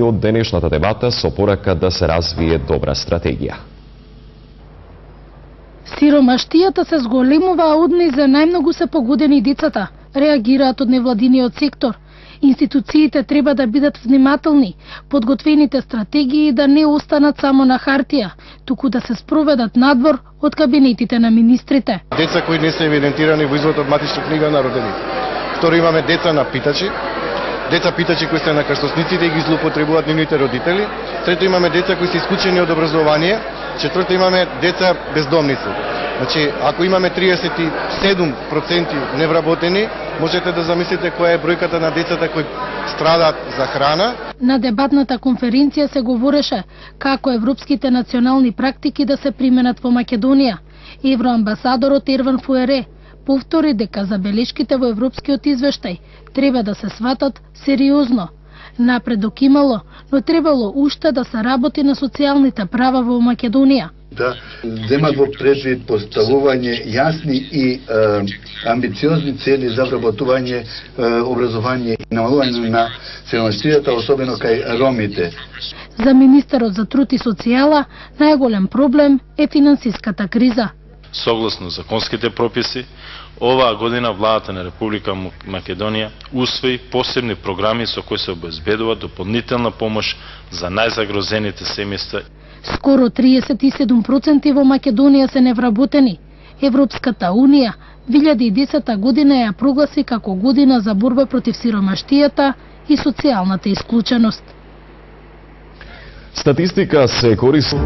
од денешната дебата со порака да се развие добра стратегија. Сиромаштијата се зголемува, а од неј најмногу се погодени децата, реагираат од невладиниот сектор. Институциите треба да бидат внимателни, подготвените стратегии да не останат само на хартија, туку да се спроведат надвор од кабинетите на министрите. Деца кои не се евидентирани во извод од матична книга на родените. Второ, имаме деца на питачи, деца питачи кои се на крстосниците и ги злоупотребуваат нивните родители. Трето, имаме деца кои се исклучени од образование. Четврто, имаме деца бездомници. Значи, ако имаме 37% невработени, можете да замислите која е бројката на децата кои страдаат за храна. На дебатната конференција се говореше како европските национални практики да се применат во Македонија. Евроамбасадорот Ерван Фуере повтори дека забелешките во европскиот извештај треба да се сватат сериозно. Напредок имало, но требало уште да се работи на социјалните права во Македонија. Да земат во предвид поставување јасни и амбициозни цели за вработување, образование и намалување на сиромаштијата, особено кај ромите. За министерот за труд и социјала најголем проблем е финансиската криза. Согласно законските прописи, оваа година владата на Република Македонија усвои посебни програми со кои се обезбедува дополнителна помош за најзагрозените семејства. Скоро 37% во Македонија се невработени. Европската Унија 2010 година ја прогласи како година за борба против сиромаштијата и социјалната исклученост. Статистика се користи